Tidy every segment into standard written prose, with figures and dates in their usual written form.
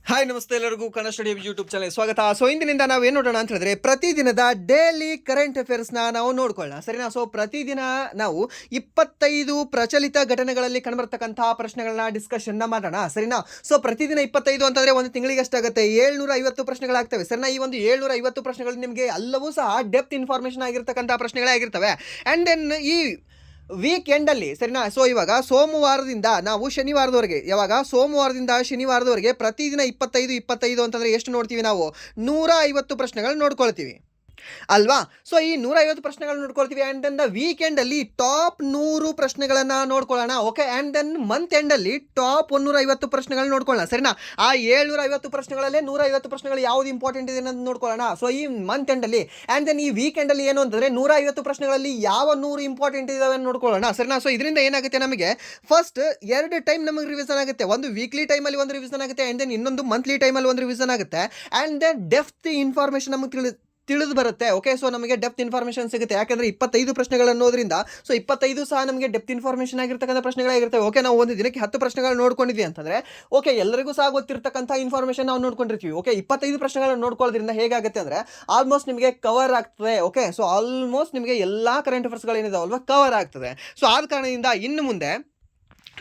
Hi ನಮಸ್ತೆ ಎಲ್ಲರಿಗೂ Kannada study YouTube channel ಸ್ವಾಗತ. ಸೊ ಇಂದಿನಿಂದ ನಾವು ಏನು ನೋಡೋಣ ಅಂತ ಹೇಳಿದ್ರೆ ಪ್ರತಿದಿನದ ಡೈಲಿ ಕರೆಂಟ್ ಅಫೇರ್ಸ್ನ ನಾವು ನೋಡ್ಕೊಳ್ಳೋಣ, ಸರಿನಾ. ಸೊ ಪ್ರತಿದಿನ ನಾವು 25 ಪ್ರಚಲಿತ ಘಟನೆಗಳಲ್ಲಿ ಕಂಡುಬರ್ತಕ್ಕಂತಹ ಪ್ರಶ್ನೆಗಳನ್ನ ಡಿಸ್ಕಷನ್ನ ಮಾಡೋಣ, ಸರಿನಾ. ಸೊ ಪ್ರತಿದಿನ 25 ಅಂತಂದ್ರೆ ಒಂದು ತಿಂಗಳಿಗೆ ಎಷ್ಟಾಗುತ್ತೆ, 750 ಪ್ರಶ್ನೆಗಳಾಗ್ತವೆ, ಸರಿನಾ. ಈ ಒಂದು 750 ಪ್ರಶ್ನೆಗಳು ನಿಮಗೆ ಎಲ್ಲವೂ ಸಹ ಡೆಪ್ತ್ ಇನ್ಫಾರ್ಮೇಷನ್ ಆಗಿರ್ತಕ್ಕಂಥ ಪ್ರಶ್ನೆಗಳೇ ಆಗಿರ್ತವೆ. ಆ್ಯಂಡ್ ದೆನ್ ಈ ವೀಕೆಂಡಲ್ಲಿ, ಸರಿನಾ. ಸೊ ಇವಾಗ ಸೋಮವಾರದಿಂದ ನಾವು ಶನಿವಾರದವರೆಗೆ, ಯಾವಾಗ ಸೋಮವಾರದಿಂದ ಶನಿವಾರದವರೆಗೆ ಪ್ರತಿದಿನ 25 ಅಂತಂದರೆ ಎಷ್ಟು ನೋಡ್ತೀವಿ ನಾವು, 150 ಪ್ರಶ್ನೆಗಳು ನೋಡ್ಕೊಳ್ತೀವಿ ಅಲ್ವಾ. ಸೊ ಈ 150 ಪ್ರಶ್ನೆಗಳು ನೋಡ್ಕೊಳ್ತೀವಿ. ಆ್ಯಂಡ್ ದೆನ್ ದ ವೀಕೆಂಡಲ್ಲಿ ಟಾಪ್ 100 ಪ್ರಶ್ನೆಗಳನ್ನು ನೋಡ್ಕೊಳ್ಳೋಣ, ಓಕೆ. ಆ್ಯಂಡ್ ದೆನ್ ಮಂತ್ ಎಂಡಲ್ಲಿ ಟಾಪ್ 150 ಪ್ರಶ್ನೆಗಳು ನೋಡ್ಕೊಳ್ಳೋಣ, ಸರಿನಾ. ಆ 750 ಪ್ರಶ್ನೆಗಳಲ್ಲೇ 150 ಪ್ರಶ್ನೆಗಳು ಯಾವುದು ಇಂಪಾರ್ಟೆಂಟ್ ಇದೆ ಅನ್ನೋದು ನೋಡ್ಕೊಳ್ಳೋಣ. ಸೊ ಈ ಮಂತ್ ಎಂಡಲ್ಲಿ ಆ್ಯಂಡ್ ದೆನ್ ಈ ವೀಕೆಂಡಲ್ಲಿ ಏನು ಅಂತಂದರೆ 150 ಪ್ರಶ್ನೆಗಳಲ್ಲಿ ಯಾವ 100 ಇಂಪಾರ್ಟೆಂಟ್ ಇದಾವೆ ನೋಡ್ಕೊಳ್ಳೋಣ, ಸರಿನಾ. ಸೊ ಇದರಿಂದ ಏನಾಗುತ್ತೆ, ನಮಗೆ ಫಸ್ಟ್ 2 ಟೈಮ್ ನಮಗೆ ರಿವಿಷನ್ ಆಗುತ್ತೆ. ಒಂದು ವೀಕ್ಲಿ ಟೈಮಲ್ಲಿ ಒಂದು ರಿವಿಷನ್ ಆಗುತ್ತೆ, ಆ್ಯಂಡ್ ದೆನ್ ಇನ್ನೊಂದು ಮಂತ್ಲಿ ಟೈಮಲ್ಲಿ ಒಂದು ರಿವಿಷನ್ ಆಗುತ್ತೆ. ಆ್ಯಂಡ್ ದೆನ್ ಡೆಪ್ತ್ ಇನ್ಫಾರ್ಮೇಷನ್ ನಮಗೆ ತಿಳಿದು ಬರುತ್ತೆ, ಓಕೆ. ಸೊ ನಮಗೆ ಡೆಪ್ತ್ ಇನ್ಫಾರ್ಮೇಷನ್ ಸಿಗುತ್ತೆ, ಯಾಕಂದರೆ 25 ಪ್ರಶ್ನೆಗಳು ಅನ್ನೋದ್ರಿಂದ ಸೊ 25 ಸಹ ನಮಗೆ ಡೆಪ್ತ್ ಇನ್ಫಾರ್ಮೇಷನ್ ಆಗಿರ್ತಕ್ಕಂಥ ಪ್ರಶ್ನೆಗಳಾಗಿರ್ತವೆ, ಓಕೆ. ನಾವು ಒಂದು ದಿನಕ್ಕೆ 10 ಪ್ರಶ್ನೆಗಳು ನೋಡ್ಕೊಂಡಿದ್ವಿ ಅಂತಂದರೆ ಓಕೆ, ಎಲ್ಲರಿಗೂ ಸಹ ಗೊತ್ತಿರ್ತಕ್ಕಂಥ ಇನ್ಫಾರ್ಮೇಷನ್ ನಾವು ನೋಡ್ಕೊಂಡಿರ್ತೀವಿ, ಓಕೆ. 25 ಪ್ರಶ್ನೆಗಳನ್ನು ನೋಡ್ಕೊಳ್ಳೋದ್ರಿಂದ ಹೇಗಾಗುತ್ತೆ ಅಂದರೆ ಆಲ್ಮೋಸ್ಟ್ ನಿಮಗೆ ಕವರ್ ಆಗ್ತದೆ, ಓಕೆ. ಸೊ ಆಲ್ಮೋಸ್ಟ್ ನಿಮಗೆ ಎಲ್ಲ ಕರೆಂಟ್ ಅಫೇರ್ಸ್ಗಳೇನಿದಾವಲ್ವ ಕವರ್ ಆಗ್ತದೆ. ಸೊ ಆದ ಕಾರಣದಿಂದ ಇನ್ನು ಮುಂದೆ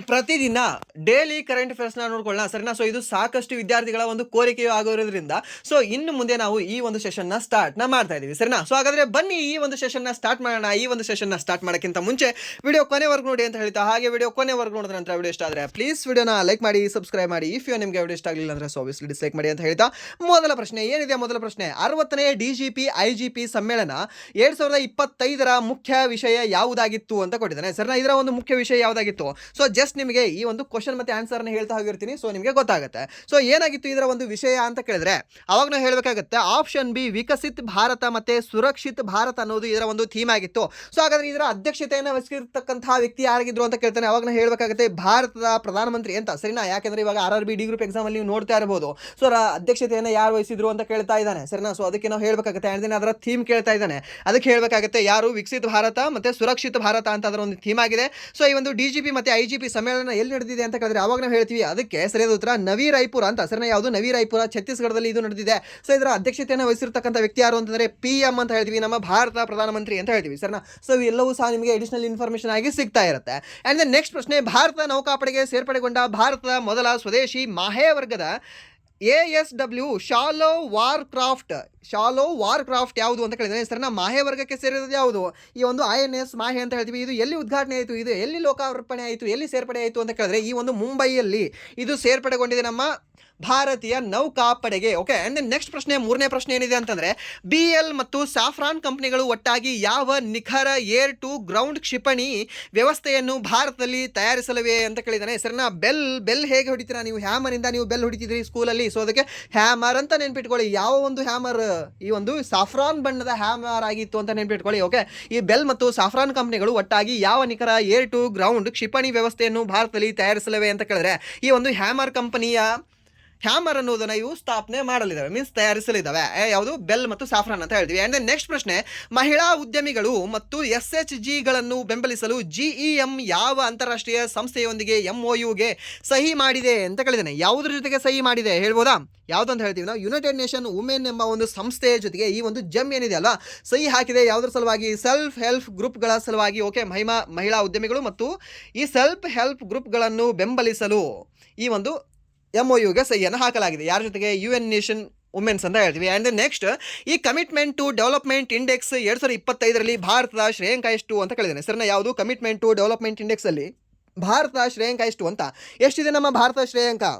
ಪ್ರತಿದಿನ ಡೈಲಿ ಕರೆಂಟ್ ಅಫೇರ್ಸ್ನ ನೋಡ್ಕೊಳ್ಳೋಣ, ಸರಿನಾ. ಸೊ ಇದು ಸಾಕಷ್ಟು ವಿದ್ಯಾರ್ಥಿಗಳ ಒಂದು ಕೋರಿಕೆಯೂ ಆಗಿರೋದ್ರಿಂದ ಸೊ ಇನ್ನು ಮುಂದೆ ನಾವು ಈ ಒಂದು ಸೆಷನ್ನ ಸ್ಟಾರ್ಟ್ನ ಮಾಡ್ತಾ ಇದ್ದೀವಿ, ಸರಿನಾ. ಸೊ ಹಾಗಾದರೆ ಬನ್ನಿ ಈ ಒಂದು ಸೆಷನ್ನ ಸ್ಟಾರ್ಟ್ ಮಾಡೋಣ. ಈ ಒಂದು ಸೆಷನ್ನ ಸ್ಟಾರ್ಟ್ ಮಾಡೋಕ್ಕಿಂತ ಮುಂಚೆ ವಿಡಿಯೋ ಕೊನೆವರೆಗೂ ನೋಡಿ ಅಂತ ಹೇಳ್ತಾ, ಹಾಗೆ ವಿಡಿಯೋ ಕೊನೆವರೆಗೂ ನೋಡಿದ ನಂತರ ವಿಡಿಯೋ ಇಷ್ಟ ಆದರೆ ಪ್ಲೀಸ್ ವಿಡಿಯೋನ ಲೈಕ್ ಮಾಡಿ, ಸಬ್ಸ್ಕ್ರೈಬ್ ಮಾಡಿ. ಇಫ್ ನಿಮಗೆ ವಿಡಿಯೋ ಇಷ್ಟ ಆಗಲಿಲ್ಲ ಅಂದರೆ ಸೊ ಆಬ್ವಿಯಸ್ಲಿ ಡಿಸ್ಲೈಕ್ ಮಾಡಿ ಅಂತ ಹೇಳ್ತಾ, ಮೊದಲ ಪ್ರಶ್ನೆ ಏನಿದೆ, ಮೊದಲ ಪ್ರಶ್ನೆ 60ನೇ DGP IGP ಸಮ್ಮೇಳನ 2025ರ ಮುಖ್ಯ ವಿಷಯ ಯಾವುದಾಗಿತ್ತು ಅಂತ ಕೊಟ್ಟಿದ್ದಾನೆ, ಸರಿನಾ. ಇದರ ಒಂದು ಮುಖ್ಯ ವಿಷಯ ಯಾವುದಾಗಿತ್ತು, ಸೊ ಜಸ್ಟ್ ನಿಮಗೆ ಈ ಒಂದು ಕ್ವಶನ್ ಮತ್ತೆ ಆನ್ಸರ್ನ ಹೇಳ್ತಾ ಹೋಗಿರ್ತೀನಿ, ಸೊ ನಿಮಗೆ ಗೊತ್ತಾಗುತ್ತೆ. ಸೊ ಏನಾಗಿತ್ತು ಇದರ ಒಂದು ವಿಷಯ ಅಂತ ಕೇಳಿದ್ರೆ ಅವಾಗ ನಾವು ಹೇಳಬೇಕಾಗುತ್ತೆ ಆಪ್ಷನ್ ಬಿ, ವಿಕಸಿತ್ ಭಾರತ ಮತ್ತೆ ಸುರಕ್ಷಿತ್ ಭಾರತ ಅನ್ನೋದು ಇದರ ಒಂದು ಥೀಮ್ ಆಗಿತ್ತು. ಸೊ ಹಾಗಾದ್ರೆ ಇದರ ಅಧ್ಯಕ್ಷತೆಯನ್ನು ವಹಿಸಿರ್ತಕ್ಕಂತಹ ವ್ಯಕ್ತಿ ಯಾರಾಗಿದ್ರು ಅಂತ ಕೇಳ್ತಾನೆ, ಅವಾಗ ನಾವು ಹೇಳಬೇಕಾಗುತ್ತೆ ಭಾರತದ ಪ್ರಧಾನಮಂತ್ರಿ ಅಂತ, ಸರಿನಾ. ಯಾಕಂದ್ರೆ ಇವಾಗ RRB ಡಿ ಗ್ರೂಪ್ ಎಕ್ಸಾಮ್ ಅಲ್ಲಿ ನೀವು ನೋಡ್ತಾ ಇರಬಹುದು. ಸೊ ಅಧ್ಯಕ್ಷತೆಯನ್ನು ಯಾರು ವಹಿಸಿದ್ರು ಅಂತ ಕೇಳ್ತಾ ಇದ್ದಾನೆ, ಸರಿನಾ. ಸೊ ಅದಕ್ಕೆ ನಾವು ಹೇಳಬೇಕಾಗುತ್ತೆ ಆ್ಯಂಡ್ ಅದರ ಥೀಮ್ ಕೇಳ್ತಾ ಇದ್ದಾನೆ, ಅದಕ್ಕೆ ಹೇಳಬೇಕಾಗುತ್ತೆ ಯಾರು, ವಿಕಸಿತ್ ಭಾರತ ಮತ್ತೆ ಸುರಕ್ಷಿತ ಭಾರತ ಅಂತ ಅದರ ಒಂದು ಥೀಮ್ ಆಗಿದೆ. ಸೊ ಈ ಒಂದು DGP ಮತ್ತೆ IGP ಸಮ್ಮೇಳನ ಎಲ್ಲಿ ನಡೆದಿದೆ ಅಂತ ಕೇಳಿದ್ರೆ ಅವಾಗ ನಾವು ಹೇಳ್ತೀವಿ ಅದಕ್ಕೆ ಸರಿಯಾದ ಉತ್ತರ ನವಿ ರಾಯ್ಪುರ ಅಂತ, ಸರಿನಾ. ಯಾವುದು, ನವಿ ರಾಯ್ಪುರ, ಛತ್ತೀಸ್ಗಢದಲ್ಲಿ ಇದು ನಡೆದಿದೆ. ಸೊ ಇದರ ಅಧ್ಯಕ್ಷತೆಯನ್ನು ವಹಿಸಿರ್ತಕ್ಕಂಥ ವ್ಯಕ್ತಿ ಯಾರು ಅಂತಂದ್ರೆ PM ಅಂತ ಹೇಳ್ತೀವಿ, ನಮ್ಮ ಭಾರತ ಪ್ರಧಾನಮಂತ್ರಿ ಅಂತ ಹೇಳ್ತೀವಿ, ಸರಿನಾ. ಸೊ ಇವೆಲ್ಲವೂ ಸಹ ನಿಮಗೆ ಅಡಿಷನಲ್ ಇನ್ಫಾರ್ಮೇಷನ್ ಆಗಿ ಸಿಗ್ತಾ ಇರುತ್ತೆ. ಆ್ಯಂಡ್ ದೆನ್ ನೆಕ್ಸ್ಟ್ ಪ್ರಶ್ನೆ, ಭಾರತ ನೌಕಾಪಡೆಗೆ ಸೇರ್ಪಡೆಗೊಂಡ ಭಾರತದ ಮೊದಲ ಸ್ವದೇಶಿ ಮಾಹೆ ವರ್ಗದ ASW ಶಾಲೋ ವಾರ್ಕ್ರಾಫ್ಟ್ ಯಾವುದು ಅಂತ ಕೇಳಿದ್ರೆ, ಸರಿನಾ. ಮಾಹೆ ವರ್ಗಕ್ಕೆ ಸೇರಿರೋದು ಯಾವುದು, ಈ ಒಂದು INS ಮಾಹೆ ಅಂತ ಹೇಳ್ತೀವಿ. ಇದು ಎಲ್ಲಿ ಉದ್ಘಾಟನೆ ಆಯಿತು, ಇದು ಎಲ್ಲಿ ಲೋಕಾರ್ಪಣೆ ಆಯಿತು, ಎಲ್ಲಿ ಸೇರ್ಪಡೆ ಆಯಿತು ಅಂತ ಕೇಳಿದ್ರೆ ಈ ಒಂದು ಮುಂಬೈಯಲ್ಲಿ ಇದು ಸೇರ್ಪಡೆಗೊಂಡಿದೆ ನಮ್ಮ ಭಾರತೀಯ ನೌಕಾಪಡೆಗೆ, ಓಕೆ. ಆ್ಯಂಡ್ ದೆನ್ ನೆಕ್ಸ್ಟ್ ಪ್ರಶ್ನೆ, ಮೂರನೇ ಪ್ರಶ್ನೆ ಏನಿದೆ ಅಂತಂದರೆ BL ಮತ್ತು ಸಾಫ್ರಾನ್ ಕಂಪನಿಗಳು ಒಟ್ಟಾಗಿ ಯಾವ ನಿಖರ ಏರ್ ಟು ಗ್ರೌಂಡ್ ಕ್ಷಿಪಣಿ ವ್ಯವಸ್ಥೆಯನ್ನು ಭಾರತದಲ್ಲಿ ತಯಾರಿಸಲಿವೆ ಅಂತ ಕೇಳಿದ್ದಾನೆ, ಸರಿನಾ. ಬೆಲ್ ಹೇಗೆ ಹೊಡಿತೀರಾ ನೀವು, ಹ್ಯಾಮರಿಂದ ನೀವು ಬೆಲ್ ಹೊಡಿತಿದ್ರಿ ಸ್ಕೂಲಲ್ಲಿ, ಸೊ ಅದಕ್ಕೆ ಹ್ಯಾಮರ್ ಅಂತ ನೆನ್ಪಿಟ್ಕೊಳ್ಳಿ. ಯಾವ ಒಂದು ಹ್ಯಾಮರ್, ಈ ಒಂದು ಸಾಫ್ರಾನ್ ಬಣ್ಣದ ಹ್ಯಾಮರ್ ಆಗಿತ್ತು ಅಂತ ನೆನ್ಪಿಟ್ಕೊಳ್ಳಿ, ಓಕೆ. ಈ ಬೆಲ್ ಮತ್ತು ಸಾಫ್ರಾನ್ ಕಂಪನಿಗಳು ಒಟ್ಟಾಗಿ ಯಾವ ನಿಖರ ಏರ್ ಟು ಗ್ರೌಂಡ್ ಕ್ಷಿಪಣಿ ವ್ಯವಸ್ಥೆಯನ್ನು ಭಾರತದಲ್ಲಿ ತಯಾರಿಸಲಿವೆ ಅಂತ ಕೇಳಿದ್ರೆ ಈ ಒಂದು ಹ್ಯಾಮರ್ ಕಂಪನಿಯ ಹ್ಯಾಮರ್ ಅನ್ನೋದನ್ನ ಇವು ಸ್ಥಾಪನೆ ಮಾಡಲಿದ್ದಾವೆ, ಮೀನ್ಸ್ ತಯಾರಿಸಲಿದ್ದಾವೆ. ಯಾವುದು, ಬೆಲ್ ಮತ್ತು ಸಾಫ್ರಾನ್ ಅಂತ ಹೇಳ್ತೀವಿ. ಆ್ಯಂಡ್ ದೆನ್ ನೆಕ್ಸ್ಟ್ ಪ್ರಶ್ನೆ, ಮಹಿಳಾ ಉದ್ಯಮಿಗಳು ಮತ್ತು SHGಗಳನ್ನು ಬೆಂಬಲಿಸಲು GEM ಯಾವ ಅಂತಾರಾಷ್ಟ್ರೀಯ ಸಂಸ್ಥೆಯೊಂದಿಗೆ MOUಗೆ ಸಹಿ ಮಾಡಿದೆ ಅಂತ ಕೇಳಿದ್ದಾನೆ. ಯಾವುದ್ರ ಜೊತೆಗೆ ಸಹಿ ಮಾಡಿದೆ ಹೇಳ್ಬೋದಾ, ಯಾವುದು ಅಂತ ಹೇಳ್ತೀವಿ ನಾವು, ಯುನೈಟೆಡ್ ನೇಷನ್ ವುಮೆನ್ ಎಂಬ ಒಂದು ಸಂಸ್ಥೆಯ ಜೊತೆಗೆ ಈ ಒಂದು GEM ಏನಿದೆ ಅಲ್ವಾ ಸಹಿ ಹಾಕಿದೆ. ಯಾವುದ್ರ ಸಲುವಾಗಿ, ಸೆಲ್ಫ್ ಹೆಲ್ಪ್ ಗ್ರೂಪ್ಗಳ ಸಲುವಾಗಿ, ಓಕೆ. ಮಹಿಳಾ ಉದ್ಯಮಿಗಳು ಮತ್ತು ಈ ಸೆಲ್ಫ್ ಹೆಲ್ಪ್ ಗ್ರೂಪ್ಗಳನ್ನು ಬೆಂಬಲಿಸಲು ಈ ಒಂದು MOUಗೆ ಸಹಿಯನ್ನು ಹಾಕಲಾಗಿದೆ. ಯಾರ ಜೊತೆಗೆ, UN ನೇಷನ್ ವುಮೆನ್ಸ್ ಅಂತ ಹೇಳ್ತೀವಿ. ಆ್ಯಂಡ್ ದೆನ್ ನೆಕ್ಸ್ಟ್, ಈ ಕಮಿಟ್ಮೆಂಟ್ ಟು ಡೆವಲಪ್ಮೆಂಟ್ ಇಂಡೆಕ್ಸ್ 2025ರಲ್ಲಿ ಭಾರತದ ಶ್ರೇಯಾಂಕ ಎಷ್ಟು ಅಂತ ಕೇಳಿದ್ದೇನೆ, ಸರಿನಾ. ಯಾವುದು, ಕಮಿಟ್ಮೆಂಟ್ ಟು ಡೆವಲಪ್ಮೆಂಟ್ ಇಂಡೆಕ್ಸಲ್ಲಿ ಭಾರತದ ಶ್ರೇಯಾಂಕ ಎಷ್ಟು ಅಂತ, ಎಷ್ಟಿದೆ ನಮ್ಮ ಭಾರತದ ಶ್ರೇಯಾಂಕ,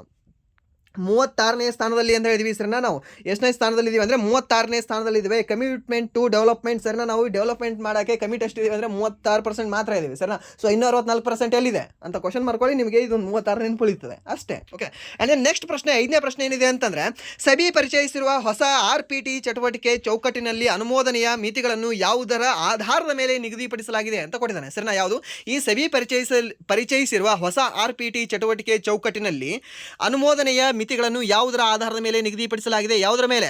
36ನೇ ಸ್ಥಾನದಲ್ಲಿ ಅಂತ ಹೇಳಿದ್ವಿ, ಸರಿನಾ. ನಾವು ಎಷ್ಟನೇ ಸ್ಥಾನದಲ್ಲಿದ್ದೀವಿ ಅಂದರೆ 36ನೇ ಸ್ಥಾನದಲ್ಲಿದ್ದೀವಿ. ಕಮಿಟ್ಮೆಂಟ್ ಟು ಡೆವಲಪ್ಮೆಂಟ್, ಸರಿನಾ. ನಾವು ಡೆವಲಪ್ಮೆಂಟ್ ಮಾಡೋಕ್ಕೆ ಕಮಿಟ್ ಎಷ್ಟಿದ್ದೀವಿ ಅಂದರೆ 36% ಮಾತ್ರ ಇದ್ದೀವಿ, ಸರಿನಾ. ಸೊ 64% ಎಲ್ಲಿದೆ ಅಂತ ಕ್ವಶನ್ ಮಾಡ್ಕೊಳ್ಳಿ, ನಿಮಗೆ ಇದು 36 ನೆನಪುಳಿತದೆ ಅಷ್ಟೇ, ಓಕೆ. ಆ್ಯಂಡ್ ದೆನ್ ನೆಕ್ಸ್ಟ್ ಪ್ರಶ್ನೆ, 5ನೇ ಪ್ರಶ್ನೆ ಏನಿದೆ ಅಂತಂದರೆ ಸೆಬಿ ಪರಿಚಯಿಸಿರುವ ಹೊಸ RPT ಚಟುವಟಿಕೆ ಚೌಕಟ್ಟಿನಲ್ಲಿ ಅನುಮೋದನೆಯ ಮಿತಿಗಳನ್ನು ಯಾವುದರ ಆಧಾರದ ಮೇಲೆ ನಿಗದಿಪಡಿಸಲಾಗಿದೆ ಅಂತ ಕೊಟ್ಟಿದ್ದಾನೆ, ಸರಿನಾ. ಯಾವುದು, ಈ ಸೆಬಿ ಪರಿಚಯಿಸಿರುವ ಹೊಸ RPT ಚಟುವಟಿಕೆ ಚೌಕಟ್ಟಿನಲ್ಲಿ ಅನುಮೋದನೆಯ ಮಿತಿಗಳನ್ನು ಯಾವುದರ ಆಧಾರದ ಮೇಲೆ ನಿಗದಿಪಡಿಸಲಾಗಿದೆ, ಯಾವುದರ ಮೇಲೆ,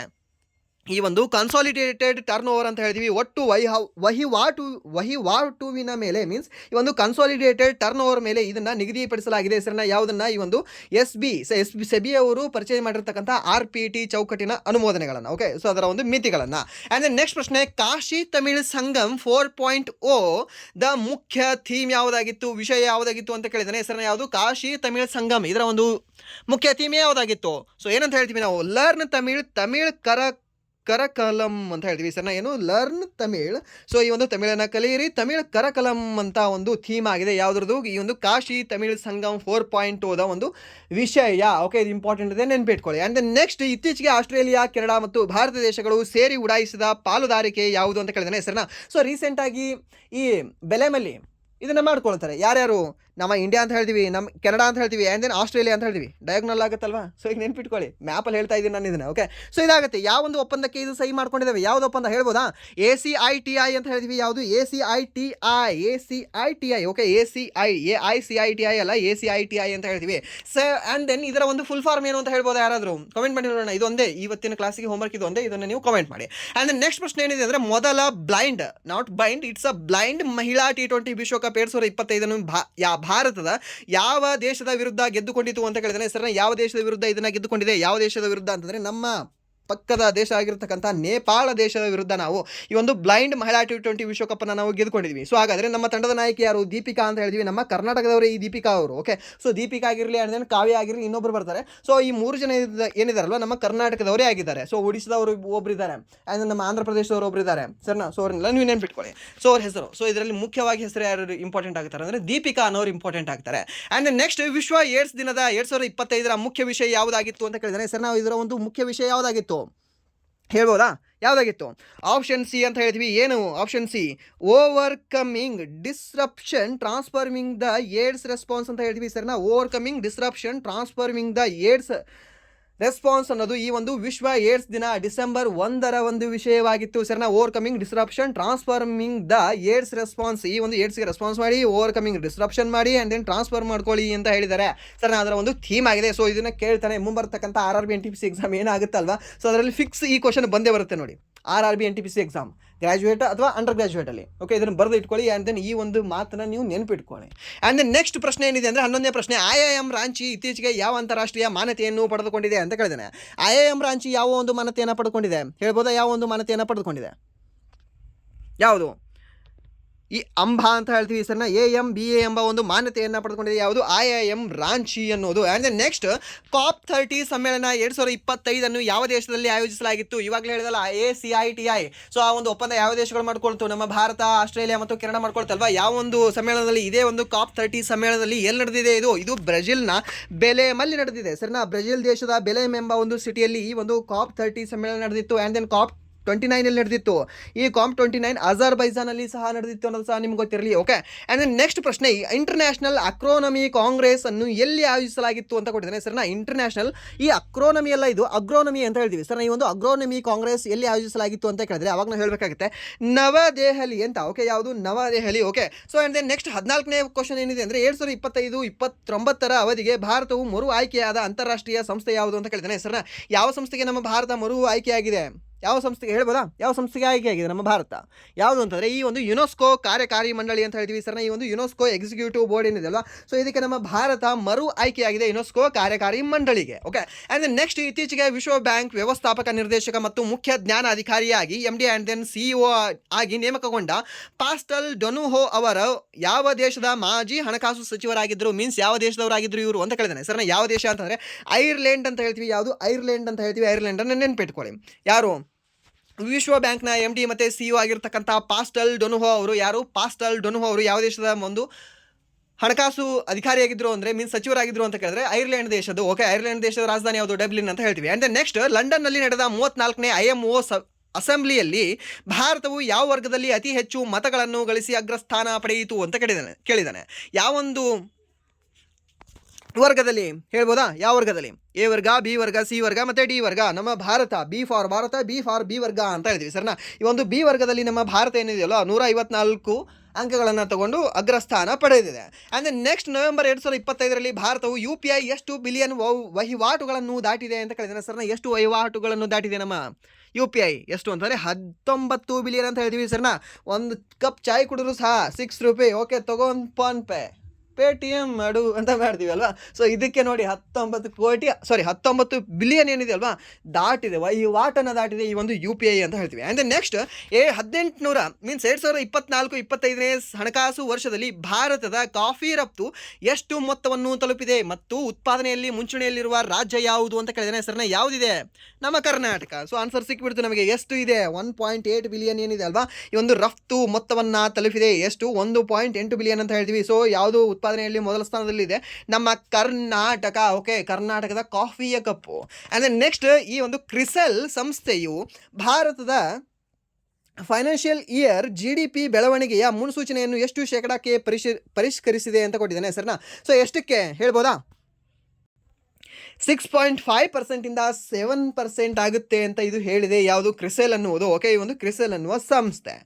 ಈ ಒಂದು ಕನ್ಸಾಲಿಡೇಟೆಡ್ ಟರ್ನ್ ಓವರ್ ಅಂತ ಹೇಳ್ತೀವಿ, ಒಟ್ಟು ವಹಿವಾಟುವಿನ ಮೇಲೆ ಮೀನ್ಸ್ ಈ ಒಂದು ಕನ್ಸಾಲಿಡೇಟೆಡ್ ಟರ್ನ್ ಓವರ್ ಮೇಲೆ ಇದನ್ನು ನಿಗದಿಪಡಿಸಲಾಗಿದೆ. ಹೆಸರನ್ನ ಯಾವುದನ್ನು, ಈ ಒಂದು ಸೆಬಿ ಅವರು ಪರಿಚಯ ಮಾಡಿರ್ತಕ್ಕಂಥ RPT ಚೌಕಟ್ಟಿನ ಅನುಮೋದನೆಗಳನ್ನು. ಓಕೆ, ಸೊ ಅದರ ಒಂದು ಮಿತಿಗಳನ್ನು. ಆ್ಯಂಡ್ ದೆನ್ ನೆಕ್ಸ್ಟ್ ಪ್ರಶ್ನೆ, ಕಾಶಿ ತಮಿಳ್ ಸಂಗಮ್ 4.0 ದ ಮುಖ್ಯ ಥೀಮ್ ಯಾವುದಾಗಿತ್ತು, ವಿಷಯ ಯಾವುದಾಗಿತ್ತು ಅಂತ ಕೇಳಿದಾನೆ. ಹೆಸರನ್ನ ಯಾವುದು, ಕಾಶಿ ತಮಿಳ್ ಸಂಗಮ್. ಇದರ ಒಂದು ಮುಖ್ಯ ಥೀಮ್ ಯಾವುದಾಗಿತ್ತು? ಸೊ ಏನಂತ ಹೇಳ್ತೀವಿ ನಾವು, ಲರ್ನ್ ತಮಿಳ್ ಕರಕಲಂ ಅಂತ ಹೇಳ್ತೀವಿ. ಸರ್ ಏನು, ಲರ್ನ್ ತಮಿಳ್. ಸೊ ಈ ಒಂದು ತಮಿಳನ್ನು ಕಲಿಯಿರಿ, ತಮಿಳ್ ಕರಕಲಂ ಅಂತ ಒಂದು ಥೀಮ್ ಆಗಿದೆ. ಯಾವುದ್ರದ್ದು, ಈ ಒಂದು ಕಾಶಿ ತಮಿಳ್ ಸಂಗಮ್ 4.0 ದ ಒಂದು ವಿಷಯ. ಓಕೆ, ಇದು ಇಂಪಾರ್ಟೆಂಟ್ ಇದೆ, ನೆನ್ಪಿಟ್ಕೊಳ್ಳಿ. ಆ್ಯಂಡ್ ದೆನ್ ನೆಕ್ಸ್ಟ್, ಇತ್ತೀಚೆಗೆ ಆಸ್ಟ್ರೇಲಿಯಾ, ಕೆನಡಾ ಮತ್ತು ಭಾರತ ದೇಶಗಳು ಸೇರಿ ಉಡಾಯಿಸಿದ ಪಾಲುದಾರಿಕೆ ಯಾವುದು ಅಂತ ಕೇಳಿದಾನೆ. ಹೆಸರನ್ನ ಸೊ ರೀಸೆಂಟಾಗಿ ಈ ಬೆಲೆಮಲ್ಲಿ ಇದನ್ನು ಮಾಡ್ಕೊಳ್ತಾರೆ ಯಾರ್ಯಾರು, ನಮ್ಮ ಇಂಡಿಯಾ ಅಂತ ಹೇಳ್ತೀವಿ, ನಮ್ಮ ಕೆನಡಾ ಅಂತ ಹೇಳ್ತೀವಿ, ಆ್ಯಂಡ್ ದೆನ್ ಆಸ್ಟ್ರೇಲಿಯಾ ಅಂತ ಹೇಳ್ತೀವಿ. ಡಯಾಗ್ನಲ್ ಆಗುತ್ತಲ್ವಾ? ಸೊ ಈಗ ನೆನ್ಪಿಟ್ಕೊಳ್ಳಿ, ಮ್ಯಾಪಲ್ಲಿ ಹೇಳ್ತಾ ಇದ್ದೀನಿ ನಾನು ಇದನ್ನು. ಓಕೆ, ಸೊ ಇದಾಗುತ್ತೆ. ಯಾವ ಒಂದು ಒಪ್ಪಂದಕ್ಕೆ ಇದು ಸಹಿ ಮಾಡ್ಕೊಂಡಿದ್ದೇವೆ, ಯಾವುದು ಒಪ್ಪಂದ ಹೇಳ್ಬೋದಾ? ACITI ಅಂತ ಹೇಳ್ತೀವಿ. ಯಾವುದು, ACITI. ಓಕೆ, AICITI ಅಲ್ಲ, ACITI ಅಂತ ಹೇಳ್ತೀವಿ. ಸೊ ಆ್ಯಂಡ್ ದೆನ್ ಇದರ ಒಂದು ಫುಲ್ ಫಾರ್ಮ್ ಏನು ಅಂತ ಹೇಳ್ಬೋದಾ ಯಾರಾದರೂ? ಕಮೆಂಟ್ ಮಾಡಿ ನೋಡೋಣ. ಇದೊಂದೇ ಇವತ್ತಿನ ಕ್ಲಾಸಿಗೆ ಹೋಮ್ವರ್ಕ್, ಇದೊಂದೇ, ಇದನ್ನು ನೀವು ಕಮೆಂಟ್ ಮಾಡಿ. ಆ್ಯಂಡ್ ದೆನ್ ನೆಕ್ಸ್ಟ್ ಪ್ರಶ್ನೆ ಏನಿದೆ ಅಂದರೆ, ಮೊದಲ blind, not bind, it's a blind ಮಹಿಳಾ T20 ವಿಶ್ವಕಪ್ 2025 ಭಾರತದ ಯಾವ ದೇಶದ ವಿರುದ್ಧ ಗೆದ್ದುಕೊಂಡಿತು ಅಂತ ಕೇಳಿದ್ರೆ. ಹೆಸರನ್ನ ಯಾವ ದೇಶದ ವಿರುದ್ಧ ಇದನ್ನ ಗೆದ್ದುಕೊಂಡಿದೆ? ಯಾವ ದೇಶದ ವಿರುದ್ಧ ಅಂತಂದ್ರೆ ನಮ್ಮ ಪಕ್ಕದ ದೇಶ ಆಗಿರ್ತಕ್ಕಂಥ ನೇಪಾಳ ದೇಶದ ವಿರುದ್ಧ ನಾವು ಈ ಒಂದು ಬ್ಲೈಂಡ್ ಮಹಿಳಾ T20 ವಿಶ್ವಕಪ್ಪನ್ನು ನಾವು ಗೆದ್ದುಕೊಂಡಿದ್ವಿ. ಸೊ ಹಾಗಾದರೆ ನಮ್ಮ ತಂಡದ ನಾಯಕಿ ಯಾರು? ದೀಪಿಕಾ ಅಂತ ಹೇಳ್ತೀವಿ. ನಮ್ಮ ಕರ್ನಾಟಕದವರೇ ಈ ದೀಪಿಕಾ ಅವರು. ಓಕೆ, ಸೊ ದೀಪಿಕಾ ಆಗಿರಲಿ, ಆ್ಯಂಡ್ ಕಾವ್ಯ ಆಗಿರಲಿ, ಇನ್ನೊಬ್ಬರು ಬರ್ತಾರೆ. ಸೊ ಈ 3 ಜನ ಏನಿದಾರಲ್ವ ನಮ್ಮ ಕರ್ನಾಟಕದವರೇ ಆಗಿದ್ದಾರೆ. ಸೊ ಒಡಿಶಾದವರು ಒಬ್ಬರಿದ್ದಾರೆ, ಆ್ಯಂಡ್ ನಮ್ಮ ಆಂಧ್ರ ಪ್ರದೇಶದವರು ಒಬ್ಬರಿದ್ದಾರೆ. ಸರ್ನಾ, ಸೊ ಅವ್ರನ್ನೆಲ್ಲ ನೀವು ನೆನ್ಪಿಟ್ಕೊಳ್ಳಿ. ಸೊ ಅವ್ರ ಹೆಸರು, ಸೊ ಇದರಲ್ಲಿ ಮುಖ್ಯವಾಗಿ ಹೆಸರು ಯಾರು ಇಂಪಾರ್ಟೆಂಟ್ ಆಗ್ತಾರೆ ಅಂದರೆ ದೀಪಿಕಾ ಅನ್ನೋರು ಇಂಪಾರ್ಟೆಂಟ್ ಆಗ್ತಾರೆ. ಆ್ಯಂಡ್ ನೆಕ್ಸ್ಟ್, ವಿಶ್ವ ಏಡ್ಸ್ ದಿನದ 2025 ಮುಖ್ಯ ವಿಷಯ ಯಾವುದಾಗಿತ್ತು ಅಂತ ಕೇಳಿದರೆ. ಸರ್ ನಾವು ಇದರ ಒಂದು ಮುಖ್ಯ ವಿಷಯ ಯಾವುದಾಗಿತ್ತು ಹೇಳ್ಬೋದಾ? ಯಾವುದಾಗಿತ್ತು? ಆಪ್ಷನ್ ಸಿ ಅಂತ ಹೇಳ್ತೀವಿ. ಏನು option C? Overcoming disruption transforming the AIDS response ಅಂತ ಹೇಳ್ತೀವಿ. ಸರ್ನಾ, overcoming disruption transforming the AIDS response ಅನ್ನೋದು ಈ ಒಂದು ವಿಶ್ವ ಏಡ್ಸ್ ದಿನ ಡಿಸೆಂಬರ್ 1ರ ಒಂದು ವಿಷಯವಾಗಿತ್ತು. ಸರ್ನಾ, overcoming disruption transforming the AIDS response. ಈ ಒಂದು ಏಡ್ಸ್ಗೆ ರೆಸ್ಪಾನ್ಸ್ ಮಾಡಿ, ಓವರ್ಕಮಿಂಗ್ ಡಿಸ್ರಪ್ಷನ್ ಮಾಡಿ, ಆ್ಯಂಡ್ ದೆನ್ ಟ್ರಾನ್ಸ್ಫರ್ ಮಾಡ್ಕೊಳ್ಳಿ ಅಂತ ಹೇಳಿದ್ದಾರೆ. ಸರ್ನಾ, ಅದರ ಒಂದು ಥೀಮ್ ಆಗಿದೆ. ಸೊ ಇದನ್ನು ಕೇಳ್ತಾನೆ ಮುಂಬರ್ತಕ್ಕಂಥ RRB NTPC ಎಕ್ಸಾಮ್ ಏನಾಗುತ್ತಲ್ವಾ, ಸೊ ಅದರಲ್ಲಿ ಫಿಕ್ಸ್ ಈ ಕ್ವಶನ್ ಬಂದೇ ಬರುತ್ತೆ ನೋಡಿ. RRB NTPC ಎಕ್ಸಾಮ್ ಗ್ರಾಜುಯೇಟ್ ಅಥವಾ ಅಂಡರ್ ಗ್ರಾಜುಯೇಟಲ್ಲಿ. ಓಕೆ, ಇದನ್ನು ಬರೆದು ಇಟ್ಕೊಳ್ಳಿ. ಆ್ಯಂಡ್ ದೆನ್ ಈ ಒಂದು ಮಾತನ್ನು ನೀವು ನೆನಪಿಟ್ಕೊಳ್ಳಿ. ಆ್ಯಂಡ್ ದೆನ್ ನೆಕ್ಸ್ಟ್ ಪ್ರಶ್ನೆ ಏನಿದೆ ಅಂದರೆ 11ನೇ ಪ್ರಶ್ನೆ, IIM ರಾಂಚಿ ಇತ್ತೀಚೆಗೆ ಯಾವ ಅಂತಾರಾಷ್ಟ್ರೀಯ ಮಾನ್ಯತೆಯನ್ನು ಪಡೆದುಕೊಂಡಿದೆ ಅಂತ ಕೇಳಿದ್ದೇನೆ. IIM ರಾಂಚಿ ಯಾವ ಒಂದು ಮಾನ್ಯತೆಯನ್ನು ಪಡೆದುಕೊಂಡಿದೆ ಹೇಳ್ಬೋದಾ? ಯಾವ ಒಂದು ಮಾನ್ಯತೆಯನ್ನು ಪಡೆದುಕೊಂಡಿದೆ? ಯಾವುದು? ಈ ಅಂಬಾ ಅಂತ ಹೇಳ್ತೀವಿ. ಸರ್ನ AMBA ಎಂಬ ಒಂದು ಮಾನ್ಯತೆಯನ್ನು ಪಡೆದುಕೊಂಡಿದೆ. ಯಾವುದು? IIM ರಾಂಚಿ ಅನ್ನೋದು. ಆ್ಯಂಡ್ ದೆನ್ ನೆಕ್ಸ್ಟ್, COP 30 ಸಮ್ಮೇಳನ 2025 ಯಾವ ದೇಶದಲ್ಲಿ ಆಯೋಜಿಸಲಾಗಿತ್ತು? ಇವಾಗಲೇ ಹೇಳಿದಲ್ಲ, ACITI. ಸೊ ಆ ಒಂದು ಒಪ್ಪಂದ ಯಾವ ದೇಶಗಳು ಮಾಡ್ಕೊಳ್ತು? ನಮ್ಮ ಭಾರತ, ಆಸ್ಟ್ರೇಲಿಯಾ ಮತ್ತು ಕೆನಡಾ ಮಾಡ್ಕೊಳ್ತಲ್ವಾ? ಯಾವ ಒಂದು ಸಮ್ಮೇಳನದಲ್ಲಿ? ಇದೇ ಒಂದು COP 30 ಸಮ್ಮೇಳನದಲ್ಲಿ ಎಲ್ಲಿ ನಡೆದಿದೆ ಇದು ಬ್ರೆಜಿಲ್ನ ಬೆಲೆಮಲ್ಲಿ ನಡೆದಿದೆ. ಸರ್ನ ಬ್ರೆಜಿಲ್ ದೇಶದ ಬೆಲೆಮ್ ಎಂಬ ಒಂದು ಸಿಟಿಯಲ್ಲಿ ಈ ಒಂದು COP 30 ಸಮ್ಮೇಳನ ನಡೆದಿತ್ತು. ಆ್ಯಂಡ್ ದೆನ್ COP 29 ನಡೆದಿತ್ತು. ಈ COP 29 ಅಜರ್ಬೈಜಾನಲ್ಲಿ ಸಹ ನಡೆದಿತ್ತು ಅನ್ನೋದು ಸಹ ನಿಮ್ಗೆ ಗೊತ್ತಿರಲಿ. ಓಕೆ, ಆ್ಯಂಡ್ ದೆನ್ ನೆಕ್ಸ್ಟ್ ಪ್ರಶ್ನೆ, ಇಂಟರ್ನ್ಯಾಷನಲ್ ಅಕ್ರೋನಮಿ ಕಾಂಗ್ರೆಸ್ ಅನ್ನು ಎಲ್ಲಿ ಆಯೋಜಿಸಲಾಗಿತ್ತು ಅಂತ ಕೊಟ್ಟಿದ್ದೇನೆ. ಸರ್ನ ಇಂಟರ್ನ್ಯಾಷನಲ್, ಈ ಅಕ್ರೋನಮಿ ಎಲ್ಲ ಇದು ಅಗ್ರೋನಮಿ ಅಂತ ಹೇಳ್ತೀವಿ. ಸರ್ನ ಈ ಒಂದು ಅಗ್ರೋನಮಿ ಕಾಂಗ್ರೆಸ್ ಎಲ್ಲಿ ಆಯೋಜಿಸಲಾಗಿತ್ತು ಅಂತ ಕೇಳಿದ್ರೆ ಅವಾಗ ನಾವು ಹೇಳಬೇಕಾಗುತ್ತೆ ನವದೆಹಲಿ ಅಂತ. ಓಕೆ, ಯಾವುದು? Navadehali. Okay, so and then next 14ನೇ ಕ್ವಶನ್ ಏನಿದೆ ಅಂದರೆ 2025-29ರ ಅವಧಿಗೆ ಭಾರತವು ಮರು ಆಯ್ಕೆಯಾದ ಅಂತಾರಾಷ್ಟ್ರೀಯ ಸಂಸ್ಥೆ ಯಾವುದು ಅಂತ ಕೇಳಿದ್ದೇನೆ. ಸರ್ನ ಯಾವ ಸಂಸ್ಥೆಗೆ ನಮ್ಮ ಭಾರತ ಮರು ಆಯ್ಕೆಯಾಗಿದೆ? ಯಾವ ಸಂಸ್ಥೆಗೆ ಹೇಳ್ಬೋದಾ? ಯಾವ ಸಂಸ್ಥೆಗೆ ಆಯ್ಕೆಯಾಗಿದೆ ನಮ್ಮ ಭಾರತ? ಯಾವುದು ಅಂತಂದರೆ ಈ ಒಂದು ಯುನೆಸ್ಕೋ ಕಾರ್ಯಕಾರಿ ಮಂಡಳಿ ಅಂತ ಹೇಳ್ತೀವಿ. ಸರ್ನ ಈ ಒಂದು ಯುನೆಸ್ಕೋ ಎಕ್ಸಿಕ್ಯೂಟಿವ್ ಬೋರ್ಡ್ ಏನಿದೆ ಅಲ್ವಾ, ಸೊ ಇದಕ್ಕೆ ನಮ್ಮ ಭಾರತ ಮರು ಆಯ್ಕೆಯಾಗಿದೆ ಯುನೆಸ್ಕೋ ಕಾರ್ಯಕಾರಿ ಮಂಡಳಿಗೆ. ಓಕೆ, ಆ್ಯಂಡ್ ದೆನ್ ನೆಕ್ಸ್ಟ್, ಇತ್ತೀಚೆಗೆ ವಿಶ್ವ ಬ್ಯಾಂಕ್ ವ್ಯವಸ್ಥಾಪಕ ನಿರ್ದೇಶಕ ಮತ್ತು ಮುಖ್ಯ ಜ್ಞಾನ ಅಧಿಕಾರಿಯಾಗಿ MD ಆ್ಯಂಡ್ ದೆನ್ CEO ಆಗಿ ನೇಮಕಗೊಂಡ ಪಾಸ್ಟಲ್ ಡೊನುಹೊ ಅವರು ಯಾವ ದೇಶದ ಮಾಜಿ ಹಣಕಾಸು ಸಚಿವರಾಗಿದ್ದರು? ಮೀನ್ಸ್ ಯಾವ ದೇಶದವರಾಗಿದ್ದರು ಇವರು ಅಂತ ಕೇಳಿದಾನೆ. ಸರ್ನ ಯಾವ ದೇಶ ಅಂತಂದರೆ ಐರ್ಲೆಂಡ್ ಅಂತ ಹೇಳ್ತೀವಿ. ಯಾವುದು? ಐರ್ಲೆಂಡ್ ಅಂತ ಹೇಳ್ತೀವಿ. ಐರ್ಲೆಂಡನ್ನು ನೆನ್ಪಿಟ್ಕೊಳ್ಳಿ. ಯಾರು? ವಿಶ್ವ ಬ್ಯಾಂಕ್ನ MD ಮತ್ತು CEO ಆಗಿರ್ತಕ್ಕಂಥ ಪಾಸ್ಟಲ್ ಡೊನುಹೊ ಅವರು. ಯಾರು? ಪಾಸ್ಟಲ್ ಡೊನುಹೊ ಅವರು ಯಾವ ದೇಶದ ಒಂದು ಹಣಕಾಸು ಅಧಿಕಾರಿಯಾಗಿದ್ದರು ಅಂದರೆ ಮೀನ್ಸ್ ಸಚಿವರಾಗಿದ್ದರು ಅಂತ ಕೇಳಿದ್ರೆ ಐರ್ಲೆಂಡ್ ದೇಶದ್ದು. ಓಕೆ, ಐರ್ಲೆಂಡ್ ದೇಶದ ರಾಜಧಾನಿ ಯಾವುದು? ಡಬ್ಲಿನ್ ಅಂತ ಹೇಳ್ತೀವಿ. ಆ್ಯಂಡ್ ನೆಕ್ಸ್ಟ್, ಲಂಡನ್ನಲ್ಲಿ ನಡೆದ 34ನೇ IMO ಅಸೆಂಬ್ಲಿಯಲ್ಲಿ ಭಾರತವು ಯಾವ ವರ್ಗದಲ್ಲಿ ಅತಿ ಹೆಚ್ಚು ಮತಗಳನ್ನು ಗಳಿಸಿ ಅಗ್ರಸ್ಥಾನ ಪಡೆಯಿತು ಅಂತ ಕೇಳಿದಾನೆ. ಯಾವೊಂದು ವರ್ಗದಲ್ಲಿ ಹೇಳ್ಬೋದಾ? ಯಾವ ವರ್ಗದಲ್ಲಿ? A ವರ್ಗ, B ವರ್ಗ, C ವರ್ಗ ಮತ್ತು D ವರ್ಗ. ನಮ್ಮ Bharat B for Bharat, B for B ವರ್ಗ ಅಂತ ಹೇಳ್ತೀವಿ. ಸರ್ನಾ ಈ ಒಂದು B ವರ್ಗದಲ್ಲಿ ನಮ್ಮ ಭಾರತ ಏನಿದೆಯಲ್ಲ 154 ಅಂಕಗಳನ್ನು ತಗೊಂಡು ಅಗ್ರಸ್ಥಾನ ಪಡೆದಿದೆ. ಆ್ಯಂಡ್ ನೆಕ್ಸ್ಟ್ ನವೆಂಬರ್ 2025ರಲ್ಲಿ ಭಾರತವು UPI ಎಷ್ಟು ಬಿಲಿಯನ್ ವಹಿವಾಟುಗಳನ್ನು ದಾಟಿದೆ ಅಂತ ಕೇಳಿದರೆ ಸರ್, ಎಷ್ಟು ವಹಿವಾಟುಗಳನ್ನು ದಾಟಿದೆ ನಮ್ಮ UPI ಎಷ್ಟು ಅಂತಂದರೆ 19 ಬಿಲಿಯನ್ ಅಂತ ಹೇಳ್ತೀವಿ ಸರ್ನ. ಒಂದು ಕಪ್ ಚಾಯ್ ಕುಡಿದ್ರು ಸಹ 6 ರೂಪಾಯಿ, ಓಕೆ ತಗೊಂಡು ಫೋನ್ಪೇ ಪೇಟಿಎಮ್ ಮಾಡು ಅಂತ ಮಾಡ್ತೀವಿ ಅಲ್ವಾ. ಸೊ ಇದಕ್ಕೆ ನೋಡಿ 19 ಬಿಲಿಯನ್ ಏನಿದೆ ಅಲ್ವಾ ದಾಟಿದೆ, ವಹಿವಾಟನ್ನು ದಾಟಿದೆ ಈ ಒಂದು UPI ಅಂತ ಹೇಳ್ತೀವಿ. ಆ್ಯಂಡ್ ನೆಕ್ಸ್ಟ್ 2024-25ನೇ ಹಣಕಾಸು ವರ್ಷದಲ್ಲಿ ಭಾರತದ ಕಾಫಿ ರಫ್ತು ಎಷ್ಟು ಮೊತ್ತವನ್ನು ತಲುಪಿದೆ ಮತ್ತು ಉತ್ಪಾದನೆಯಲ್ಲಿ ಮುಂಚೂಣಿಯಲ್ಲಿರುವ ರಾಜ್ಯ ಯಾವುದು ಅಂತ ಕೇಳಿದ್ರೆ ಸರ್ನ ಯಾವುದಿದೆ? ನಮ್ಮ ಕರ್ನಾಟಕ. ಸೊ ಆನ್ಸರ್ ಸಿಕ್ಬಿಡ್ತು ನಮಗೆ. ಎಷ್ಟು ಇದೆ? 1.8 ಬಿಲಿಯನ್ ಏನಿದೆ ಅಲ್ವಾ ಈ ಒಂದು ರಫ್ತು ಮೊತ್ತವನ್ನು ತಲುಪಿದೆ. ಎಷ್ಟು? 1.8 ಬಿಲಿಯನ್ ಅಂತ ಹೇಳ್ತೀವಿ. ಸೊ ಯಾವುದು ಉತ್ಪಾದನೆಯಲ್ಲಿ ಮೊದಲ ಸ್ಥಾನದಲ್ಲಿದೆ? ನಮ್ಮ ಕರ್ನಾಟಕ. ಓಕೆ, ಕರ್ನಾಟಕದ ಕಾಫಿಯ ಕಪ್ಪು. ಆ್ಯಂಡ್ ನೆಕ್ಸ್ಟ್ ಈ ಒಂದು ಕ್ರಿಸೆಲ್ ಸಂಸ್ಥೆಯು ಭಾರತದ ಫೈನಾನ್ಷಿಯಲ್ ಇಯರ್ GDP ಬೆಳವಣಿಗೆಯ ಮುನ್ಸೂಚನೆಯನ್ನು ಎಷ್ಟು ಶೇಕಡಕ್ಕೆ ಪರಿಷ್ಕರಿಸಿದೆ ಅಂತ ಕೊಟ್ಟಿದ್ದಾನೆ ಸರ್ನ. ಸೊ ಎಷ್ಟಕ್ಕೆ ಹೇಳ್ಬೋದಾ? 6.5%ಇಂದ 7% ಆಗುತ್ತೆ ಅಂತ ಇದು ಹೇಳಿದೆ. ಯಾವುದು? ಕ್ರಿಸೆಲ್ ಅನ್ನುವುದು. ಓಕೆ, ಈ ಒಂದು ಕ್ರಿಸೆಲ್ ಅನ್ನುವ ಸಂಸ್ಥೆ,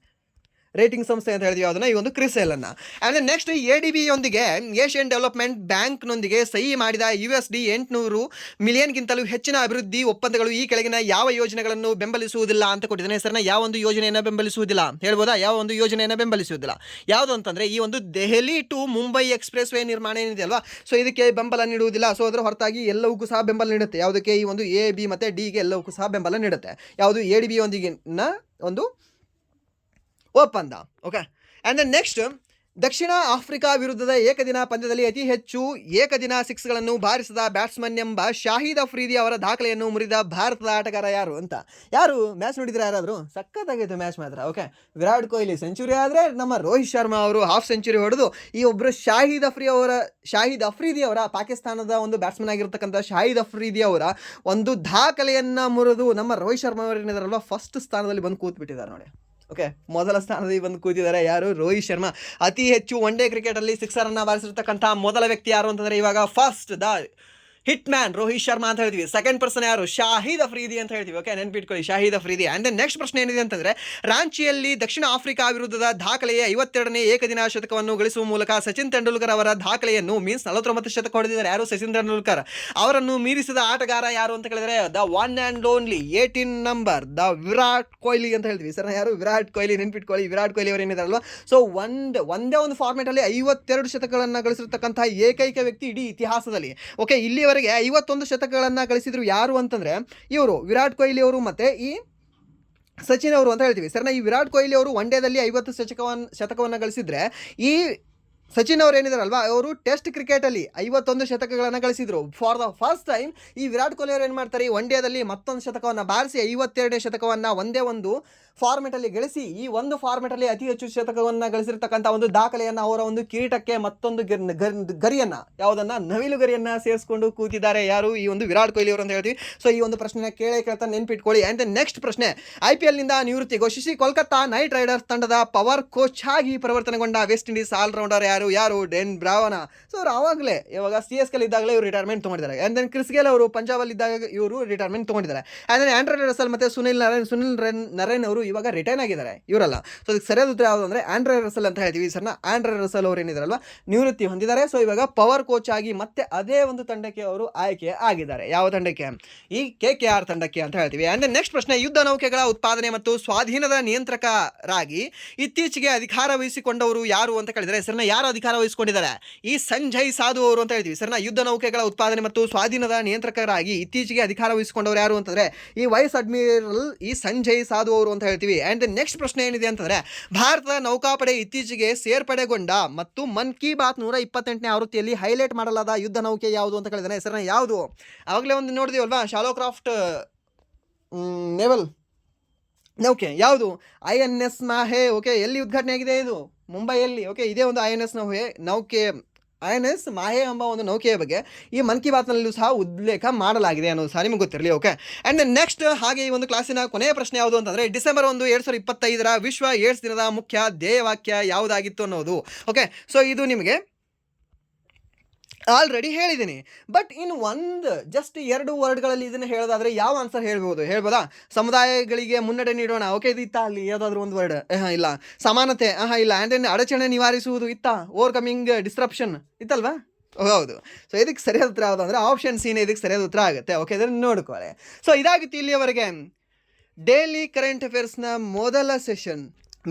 ರೇಟಿಂಗ್ ಸಂಸ್ಥೆ ಅಂತ ಹೇಳ್ತೀವಿ ಅದನ್ನು, ಈ ಒಂದು ಕ್ರಿಸೆಲನ್ನು. ಆ್ಯಂಡ್ ನೆಕ್ಸ್ಟ್ ADB-ಯೊಂದಿಗೆ ಏಷ್ಯನ್ ಡೆವಲಪ್ಮೆಂಟ್ ಬ್ಯಾಂಕ್ನೊಂದಿಗೆ ಸಹಿ ಮಾಡಿದ USD 800 ಮಿಲಿಯನ್ಗಿಂತಲೂ ಹೆಚ್ಚಿನ ಅಭಿವೃದ್ಧಿ ಒಪ್ಪಂದಗಳು ಈ ಕೆಳಗಿನ ಯಾವ ಯೋಜನೆಗಳನ್ನು ಬೆಂಬಲಿಸುವುದಿಲ್ಲ ಅಂತ ಕೊಟ್ಟಿದ್ದಾನೆ ಸರ್ನ. ಯಾವ ಒಂದು ಯೋಜನೆಯನ್ನು ಬೆಂಬಲಿಸುವುದಿಲ್ಲ ಹೇಳ್ಬೋದಾ? ಯಾವ ಒಂದು ಯೋಜನೆಯನ್ನು ಬೆಂಬಲಿಸುವುದಿಲ್ಲ? ಯಾವುದು ಅಂತಂದರೆ ಈ ಒಂದು Delhi to Mumbai expressway ನಿರ್ಮಾಣ ಏನಿದೆ ಅಲ್ವಾ, ಸೊ ಇದಕ್ಕೆ ಬೆಂಬಲ ನೀಡುವುದಿಲ್ಲ. ಸೊ ಅದರ ಹೊರತಾಗಿ ಎಲ್ಲವಕ್ಕೂ ಸಹ ಬೆಂಬಲ ನೀಡುತ್ತೆ. ಯಾವುದಕ್ಕೆ? ಈ ಒಂದು A, B ಮತ್ತು Dಗೆ ಎಲ್ಲವಕ್ಕೂ ಸಹ ಬೆಂಬಲ ನೀಡುತ್ತೆ. ಯಾವುದು? ADB-ಯೊಂದಿಗಿನ ಒಂದು ಒಪ್ಪಂದ. Okay, and next Dakshina Africa ವಿರುದ್ಧದ ಏಕದಿನ ಪಂದ್ಯದಲ್ಲಿ ಅತಿ ಹೆಚ್ಚು ಏಕದಿನ ಸಿಕ್ಸ್ಗಳನ್ನು ಬಾರಿಸಿದ ಬ್ಯಾಟ್ಸ್ಮನ್ ಎಂಬ ಶಾಹಿದ್ ಅಫ್ರಿದಿ ಅವರ ದಾಖಲೆಯನ್ನು ಮುರಿದ ಭಾರತದ ಆಟಗಾರ ಯಾರು ಅಂತ. ಯಾರು? ಮ್ಯಾಚ್ ನೋಡಿದ್ರೆ ಯಾರಾದರೂ? ಸಖತ್ತಾಗೈತೆ ಮ್ಯಾಚ್ ಮಾತ್ರ. ಓಕೆ, ವಿರಾಟ್ ಕೊಹ್ಲಿ ಸೆಂಚುರಿ ಆದರೆ ನಮ್ಮ ರೋಹಿತ್ ಶರ್ಮಾ ಅವರು ಹಾಫ್ ಸೆಂಚುರಿ ಹೊಡೆದು ಈ ಒಬ್ಬರು ಶಾಹಿದ್ ಅಫ್ರಿದಿ ಅವರ ಪಾಕಿಸ್ತಾನದ ಒಂದು ಬ್ಯಾಟ್ಸ್ಮನ್ ಆಗಿರ್ತಕ್ಕಂಥ ಶಾಹಿದ್ ಅಫ್ರಿದಿ ಅವರ ಒಂದು ದಾಖಲೆಯನ್ನು ಮುರಿದು ನಮ್ಮ ರೋಹಿತ್ ಶರ್ಮಾ ಅವರು ಏನಿದಾರಲ್ವ ಫಸ್ಟ್ ಸ್ಥಾನದಲ್ಲಿ ಬಂದು ಕೂತ್ಬಿಟ್ಟಿದ್ದಾರೆ ನೋಡಿ. ಓಕೆ, ಮೊದಲ ಸ್ಥಾನದಲ್ಲಿ ಬಂದು ಕೂತಿದ್ದಾರೆ ಯಾರು? ರೋಹಿತ್ ಶರ್ಮಾ. ಅತಿ ಹೆಚ್ಚು ಒನ್ ಡೇ ಕ್ರಿಕೆಟಲ್ಲಿ ಸಿಕ್ಸರನ್ನು ಬಾರಿಸಿರ್ತಕ್ಕಂಥ ಮೊದಲ ವ್ಯಕ್ತಿ ಯಾರು ಅಂತಂದರೆ ಇವಾಗ first hit man Rohit Sharma ಅಂತ ಹೇಳ್ತೀವಿ. ಸೆಕೆಂಡ್ ಪರ್ಸನ್ ಯಾರು? ಶಾಹಿದ್ ಅಫ್ರಿದಿ ಅಂತ ಹೇಳ್ತೀವಿ. ಓಕೆ, ನೆನ್ಪಿಟ್ಕೊಳ್ಳಿ, ಶಾಹಿದ್ ಅಫ್ರಿದಿ. ಆ್ಯಂಡ್ ನೆಕ್ಸ್ಟ್ ಪ್ರಶ್ನೆ ಏನಿದೆ ಅಂತಂದರೆ ರಾಂಚಿಯಲ್ಲಿ ದಕ್ಷಿಣ ಆಫ್ರಿಕಾ ವಿರುದ್ಧದ ದಾಖಲೆಯ 52ನೇ ಏಕದಿನ ಶತಕವನ್ನು ಗಳಿಸುವ ಮೂಲಕ ಸಚಿನ್ ತೆಂಡೂಲ್ಕರ್ ಅವರ ದಾಖಲೆಯನ್ನು 49 ಶತಕ ಹೊಡೆದಿದ್ದಾರೆ. ಯಾರು? ಸಚಿನ್ ತೆಂಡೂಲ್ಕರ್. ಅವರನ್ನು ಮೀರಿಸಿದ ಆಟಗಾರ ಯಾರು ಅಂತ ಕೇಳಿದರೆ the one and only 18 number the Virat Kohli ಅಂತ ಹೇಳ್ತೀವಿ ಸರ್. ಯಾರು? ವಿರಾಟ್ ಕೊಹ್ಲಿ. ನೆನ್ಪಿಟ್ಕೊಳ್ಳಿ, ವಿರಾಟ್ ಕೊಹ್ಲಿ ಅವರು ಏನಿದಾರಲ್ವ ಸೊ ಒಂದೇ ಒಂದು ಫಾರ್ಮೇಟಲ್ಲಿ 52 ಶತಕಗಳನ್ನು ಗಳಿಸಿರ್ತಕ್ಕಂಥ ಏಕೈಕ ವ್ಯಕ್ತಿ ಇಡೀ ಇತಿಹಾಸದಲ್ಲಿ. ಓಕೆ, ಇಲ್ಲಿವರೆಗೆ 51 ಶತಕಗಳನ್ನು ಗಳಿಸಿದ್ರು. ಯಾರು ಅಂತಂದರೆ ಇವರು ವಿರಾಟ್ ಕೊಹ್ಲಿ ಅವರು ಮತ್ತು ಈ ಸಚಿನ್ ಅವರು ಅಂತ ಹೇಳ್ತೀವಿ ಸರ್ನ. ಈ ವಿರಾಟ್ ಕೊಹ್ಲಿ ಅವರು ಒನ್ ಡೇದಲ್ಲಿ 50 ಶತಕವನ್ನು ಗಳಿಸಿದ್ರೆ, ಈ ಸಚಿನ್ ಅವರು ಏನಿದಾರಲ್ವಾ ಅವರು ಟೆಸ್ಟ್ ಕ್ರಿಕೆಟಲ್ಲಿ 51 ಶತಕಗಳನ್ನು ಗಳಿಸಿದ್ರು. ಫಾರ್ ದ ಫಸ್ಟ್ ಟೈಮ್ ಈ ವಿರಾಟ್ ಕೊಹ್ಲಿ ಅವರು ಏನು ಮಾಡ್ತಾರೆ, ಈ ಒನ್ ಡೇದಲ್ಲಿ ಮತ್ತೊಂದು ಶತಕವನ್ನು ಬಾರಿಸಿ 52ನೇ ಶತಕವನ್ನು ಒಂದೇ ಒಂದು ಫಾರ್ಮೆಟಲ್ಲಿ ಗಳಿಸಿ ಈ ಒಂದು ಫಾರ್ಮೆಟಲ್ಲಿ ಅತಿ ಹೆಚ್ಚು ಶತಕವನ್ನು ಗಳಿಸಿರ್ತಕ್ಕಂಥ ಒಂದು ದಾಖಲೆಯನ್ನು ಅವರ ಒಂದು ಕಿರೀಟಕ್ಕೆ ಮತ್ತೊಂದು ಗರಿಯನ್ನು, ಯಾವುದನ್ನು? ನವಿಲು ಗರಿಯನ್ನು ಸೇರಿಸ್ಕೊಂಡು ಕೂತಿದ್ದಾರೆ. ಯಾರು? ಈ ಒಂದು ವಿರಾಟ್ ಕೊಹ್ಲಿ ಅವರು ಅಂತ ಹೇಳ್ತೀವಿ. ಸೊ ಈ ಒಂದು ಪ್ರಶ್ನೆ ಕೇಳ್ತಾ ನೆನ್ಪಿಟ್ಕೊಳ್ಳಿ. ಆ್ಯಂಡ್ ನೆಕ್ಸ್ಟ್ ಪ್ರಶ್ನೆ, IPLನಿಂದ ನಿವೃತ್ತಿ ಘೋಷಿಸಿ ಕೋಲ್ಕತ್ತಾ ನೈಟ್ ರೈಡರ್ಸ್ ತಂಡದ ಪವರ್ ಕೋಚ್ ಆಗಿ ಪರಿವರ್ತನೆಗೊಂಡ ವೆಸ್ಟ್ ಇಂಡೀಸ್ ಆಲ್ರೌಂಡರ್ ಯಾರು? ಡೆನ್ ಬ್ರಾವನ. ಸೊ ಅವರು ಆವಾಗಲೇ ಇವಾಗ CSK ಇದ್ದಾಗಲೇ ಇವರು ರಿಟೈರ್ಮೆಂಟ್ ತೊಗೊಂಡಿದ್ದಾರೆ. ಆ್ಯಂಡ್ ದೆನ್ ಕ್ರಿಸ್ ಗೇಲ್ ಅವರು ಪಂಜಾಬಲ್ಲಿ ಇದ್ದಾಗ ಇವರು ರಿಟೈರ್ಮೆಂಟ್ ತೊಗೊಂಡಿದ್ದಾರೆ. ಆ್ಯಂಡ್ ದೆನ್ ಆಂಡ್ರೆ ರಸೆಲ್ ಮತ್ತು ಸುನಿಲ್ ನರೇನ್ ಅವರು ಇವಾಗ ರಿಟೈರ್ನ್ ಆಗಿದ್ದಾರೆ. ಇವರಲ್ಲ. ಸೊ ಅದಕ್ಕೆ ಸರಿಯಾದ ಉತ್ತರ ಯಾವುದು ಅಂದರೆ ಆಂಡ್ರೆ ರಸೆಲ್ ಅಂತ ಹೇಳ್ತೀವಿ ಸರ್ನ. ಆಂಡ್ರೆ ರಸೆಲ್ ಅವರು ಏನಿದಾರಲ್ವ ನಿವೃತ್ತಿ ಹೊಂದಿದ್ದಾರೆ. ಸೊ ಇವಾಗ ಪವರ್ ಕೋಚ್ ಆಗಿ ಮತ್ತೆ ಅದೇ ಒಂದು ತಂಡಕ್ಕೆ ಅವರು ಆಯ್ಕೆ ಆಗಿದ್ದಾರೆ. ಯಾವ ತಂಡಕ್ಕೆ? ಈ KKR ತಂಡಕ್ಕೆ ಅಂತ ಹೇಳ್ತೀವಿ. ಆ್ಯಂಡ್ ನೆಕ್ಸ್ಟ್ ಪ್ರಶ್ನೆ, ಯುದ್ಧ ನೌಕೆಗಳ ಉತ್ಪಾದನೆ ಮತ್ತು ಸ್ವಾಧೀನದ ನಿಯಂತ್ರಕರಾಗಿ ಇತ್ತೀಚೆಗೆ ಅಧಿಕಾರ ವಹಿಸಿಕೊಂಡವರು ಯಾರು ಅಂತ ಕೇಳಿದರೆ ಸರ್ನ. ಯಾರು ಅಧಿಕಾರ ವಹಿಸಿಕೊಂಡಿದ್ದಾರೆ? ಈ ಸಂಜಯ್ ಸಾಧು ಅವರು ಅಂತ ಹೇಳ್ತೀವಿ ಸರ್ನ. ಯುದ್ಧ ನೌಕೆಗಳ ಉತ್ಪಾದನೆ ಮತ್ತು ಸ್ವಾಧೀನದ ನಿಯಂತ್ರಕರಾಗಿ ಇತ್ತೀಚೆಗೆ ಅಧಿಕಾರ ವಹಿಸಿಕೊಂಡವರು ಯಾರು ಅಂತಂದರೆ ಈ ವೈಸ್ ಅಡ್ಮಿರಲ್ ಈ ಸಂಜಯ್ ಸಾಧು ಅವರು ಅಂತ ಹೇಳ್ತೀವಿ. ಆ್ಯಂಡ್ ನೆಕ್ಸ್ಟ್ ಪ್ರಶ್ನೆ ಏನಿದೆ ಅಂತಂದರೆ ಭಾರತದ ನೌಕಾಪಡೆ ಇತ್ತೀಚೆಗೆ ಸೇರ್ಪಡೆಗೊಂಡ ಮತ್ತು ಮನ್ ಕಿ ಬಾತ್ 128ನೇ ಆವೃತ್ತಿಯಲ್ಲಿ ಹೈಲೈಟ್ ಮಾಡಲಾದ ಯುದ್ಧ ನೌಕೆ ಯಾವುದು ಅಂತ ಕೇಳಿದಾನೆ ಹೆಸರನ್ನ. ಯಾವುದು? ಆವಾಗಲೇ ಒಂದು ನೋಡಿದೀವಲ್ವಾ, ಶಾಲೋ ಕ್ರಾಫ್ಟ್ ನೇವಲ್ ನೌಕೆ. ಯಾವುದು? INS ಮಾಹೆ. ಓಕೆ, ಎಲ್ಲಿ ಉದ್ಘಾಟನೆ ಆಗಿದೆ? ಇದು ಮುಂಬೈಯಲ್ಲಿ. ಓಕೆ, ಇದೇ ಒಂದು INS ನೌಕೆ INS ಮಾಹೆ ಎಂಬ ಒಂದು ನೌಕೆಯ ಬಗ್ಗೆ ಈ ಮನ್ ಕಿ ಬಾತ್ನಲ್ಲೂ ಸಹ ಉಲ್ಲೇಖ ಮಾಡಲಾಗಿದೆ ಅನ್ನೋದು ಸಹ ನಿಮಗೆ ಗೊತ್ತಿರಲಿ. ಓಕೆ, ಆ್ಯಂಡ್ ನೆಕ್ಸ್ಟ್ ಹಾಗೆ ಈ ಒಂದು ಕ್ಲಾಸಿನ ಕೊನೆಯ ಪ್ರಶ್ನೆ ಯಾವುದು ಅಂತಂದರೆ ಡಿಸೆಂಬರ್ 1, 2025 ವಿಶ್ವ ಏಡ್ಸ್ ದಿನದ ಮುಖ್ಯ ಧ್ಯೇಯವಾಕ್ಯ ಯಾವುದಾಗಿತ್ತು ಅನ್ನೋದು. ಓಕೆ, ಸೊ ಇದು ನಿಮಗೆ ಆಲ್ರೆಡಿ ಹೇಳಿದ್ದೀನಿ. ಬಟ್ ಇನ್ನು ಜಸ್ಟ್ 2 ವರ್ಡ್ಗಳಲ್ಲಿ ಇದನ್ನು ಹೇಳೋದಾದ್ರೆ ಯಾವ ಆನ್ಸರ್ ಹೇಳ್ಬೋದಾ? ಸಮುದಾಯಗಳಿಗೆ ಮುನ್ನಡೆ ನೀಡೋಣ. ಓಕೆ, ಇದು ಇತ್ತಾ ಅಲ್ಲಿ ಯಾವುದಾದ್ರೂ ಒಂದು ವರ್ಡ್? ಇಲ್ಲ. ಸಮಾನತೆ ಇಲ್ಲ. ಆ್ಯಂಡ್ ದೆನ್ ಅಡಚಣೆ ನಿವಾರಿಸುವುದು ಇತ್ತಾ? ಓವರ್ಕಮಿಂಗ್ ಡಿಸ್ರಪ್ಷನ್ ಇತ್ತಲ್ವಾ? ಹೌದು. ಸೊ ಇದಕ್ಕೆ ಸರಿಯಾದ ಉತ್ತರ ಯಾವುದು ಅಂದರೆ ಆಪ್ಷನ್ ಸಿನೇ ಇದಕ್ಕೆ ಸರಿಯಾದ ಉತ್ತರ ಆಗುತ್ತೆ. ಓಕೆ, ಅದನ್ನು ನೋಡ್ಕೊಳ್ಳಿ. ಸೊ ಇದಾಗಿತ್ತು ಇಲ್ಲಿಯವರೆಗೆ ಡೈಲಿ ಕರೆಂಟ್ ಅಫೇರ್ಸ್ನ ಮೊದಲ ಸೆಷನ್.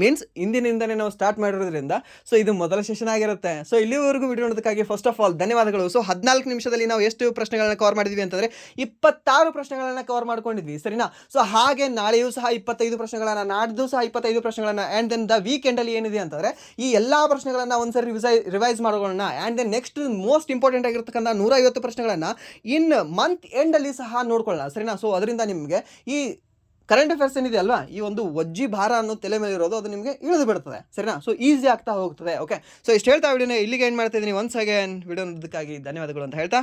ಮೀನ್ಸ್ ಇಂದಿನಿಂದನೇ ನಾವು ಸ್ಟಾರ್ಟ್ ಮಾಡಿರೋದ್ರಿಂದ ಸೊ ಇದು ಮೊದಲ ಸೆಷನ್ ಆಗಿರುತ್ತೆ. ಸೊ ಇಲ್ಲಿವರೆಗೂ ವಿಡಿಯೋ ನೋಡೋದಕ್ಕಾಗಿ ಫಸ್ಟ್ ಆಫ್ ಆಲ್ ಧನ್ಯವಾದಗಳು. ಸೊ 14 ನಿಮಿಷದಲ್ಲಿ ನಾವು ಎಷ್ಟು ಪ್ರಶ್ನೆಗಳನ್ನ ಕವರ್ ಮಾಡಿದ್ವಿ ಅಂತಂದರೆ 26 ಪ್ರಶ್ನೆಗಳನ್ನ ಕವರ್ ಮಾಡ್ಕೊಂಡಿದ್ವಿ, ಸರಿನಾ? ಸೊ ಹಾಗೆ ನಾಳೆಯೂ ಸಹ 25 ಪ್ರಶ್ನೆಗಳನ್ನ, ನಾಡ್ದು ಸಹ 25 ಪ್ರಶ್ನೆಗಳನ್ನ, ಆ್ಯಂಡ್ ದೆನ್ ದ ವೀಕೆಂಡಲ್ಲಿ ಏನಿದೆ ಅಂತಂದರೆ ಈ ಎಲ್ಲ ಪ್ರಶ್ನೆಗಳನ್ನು ಒಂದ್ಸರಿ ರಿವೈಸ್ ಮಾಡೋಣ. And then next most important ಆಗಿರ್ತಕ್ಕಂಥ 150 ಪ್ರಶ್ನೆಗಳನ್ನು ಇನ್ ಮಂತ್ ಎಂಡಲ್ಲಿ ಸಹ ನೋಡ್ಕೊಳ್ಳೋಣ, ಸರಿನಾ? ಸೊ ಅದರಿಂದ ನಿಮಗೆ ಈ ಕರೆಂಟ್ ಅಫೇರ್ಸ್ ಏನಿದೆ ಅಲ್ವಾ, ಈ ಒಂದು ವಜ್ಜಿ ಭಾರ ಅನ್ನೋ ತಲೆ ಮೇಲೆ ಇರೋದು ಅದು ನಿಮಗೆ ಇಳಿದು ಬಿಡ್ತದೆ, ಸರಿನಾ? ಸೊ ಈಸಿ ಆಗ್ತಾ ಹೋಗ್ತದೆ. ಓಕೆ, ಸೊ ಇಷ್ಟು ಹೇಳ್ತಾ ವಿಡಿಯೋನ ಇಲ್ಲಿಗೆ ಏನು ಮಾಡ್ತಾ ಇದ್ದೀನಿ. ಒನ್ಸ್ ಅಗೇನ್ ವಿಡಿಯೋ ನೋಡೋದಕ್ಕಾಗಿ ಧನ್ಯವಾದಗಳು ಅಂತ ಹೇಳ್ತಾ